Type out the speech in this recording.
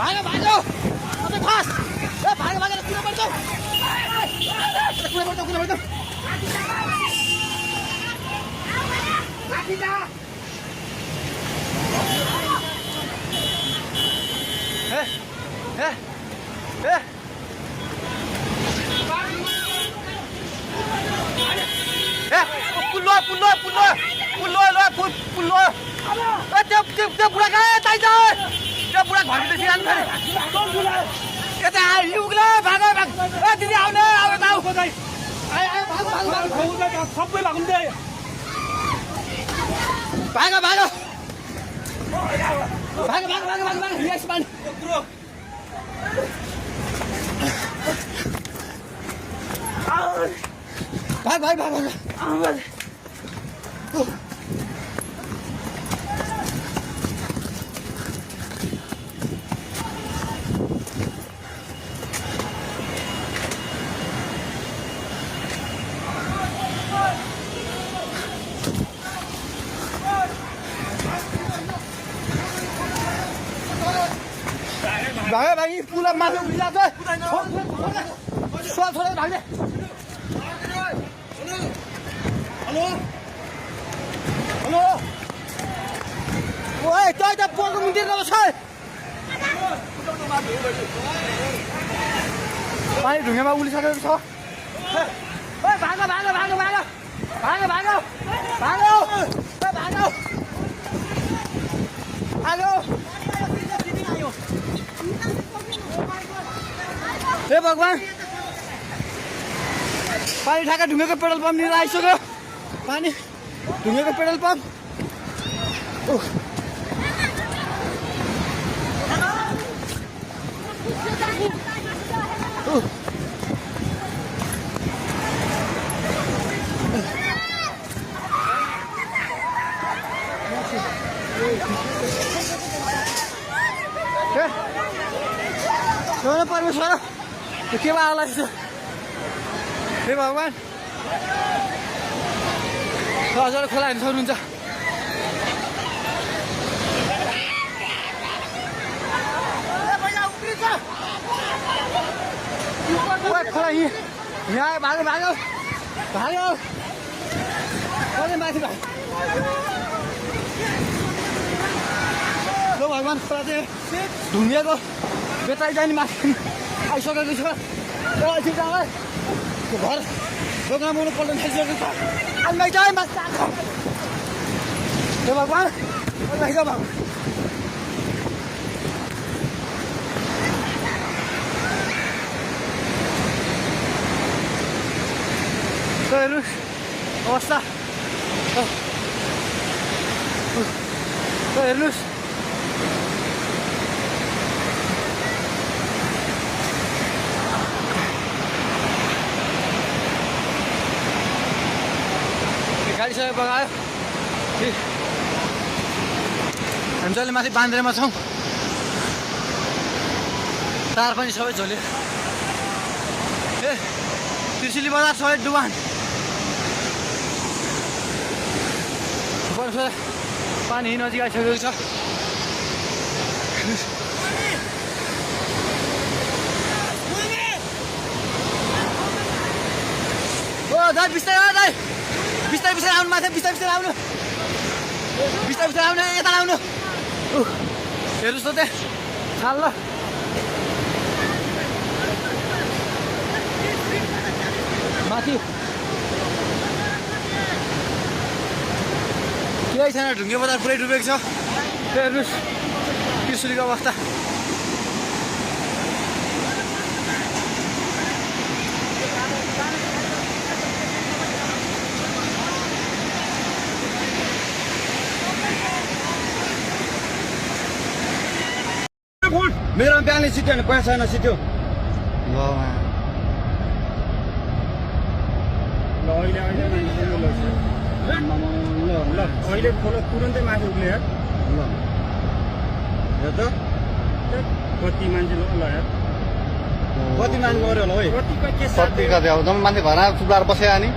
भागो भागो अबे फास ए भागो भागो किन पर्छ कुन पर्छ माथि जा ए पुल्लो त्यो बुढा कहाँ यता त्यो बुढा घरभित्र सिरानु फेरि यता आइउग्ला भागो ए दिदी आउने आऊ सबै भाग्नु भागो भागो यस पानी भाग भाइ पुला माथि उभिला छ छोडे भाग्ने हेलो ओए तै त पोको मुन्तिर नबस पानी ढुङ्गामा उलिसकेको छ ओए भागो हे भगवान पानी ठाका ढुङ्गाको पेट्रोल पम्प लिएर आइसक्यो पानी ढुङ्गाको पेट्रोल पम्प परमेश्वर के आला हे भगवान हजुर खोला हेर्नु सक्नुहुन्छ खोला यहाँ भागो माथि भगवान खोला चाहिँ ढुङ्गेको बेताइ जाने माथि आइसकेको छ घर दोकानमा पल्टन थालिसकेको छ आइमाइ जाए माथि भगवान भगवान हेर्नुहोस् अवस्था हेर्नुहोस् गाडी सबै बगायो हामी जहिले माथि बान्द्रेमा छौँ तार पनि सबै झोल्यो ए त्रिशुली बजार सबै डुबान पानी नजिक आइसकेको छ ओ दाइ बिस्तारै आउनु माथि बिस्तारै आउनु यता आउनु हेर्नुहोस् त त्यहाँ छाल ल माथि केही छैन ढुङ्गे बजार पुरै डुबेको छ हेर्नुहोस् त्रिशुलीको अवस्था मेरो बिहान सिट्यो भने पैसा छैन सिट्यो अहिले खोला तुरन्तै माथि उक्ले यार ल हेर त कति मान्छे ल यार कति मान्छे मऱ्यो होला है कति कति कति अब जम्मा मान्छे घरमा चुप्लाएर बसेको नि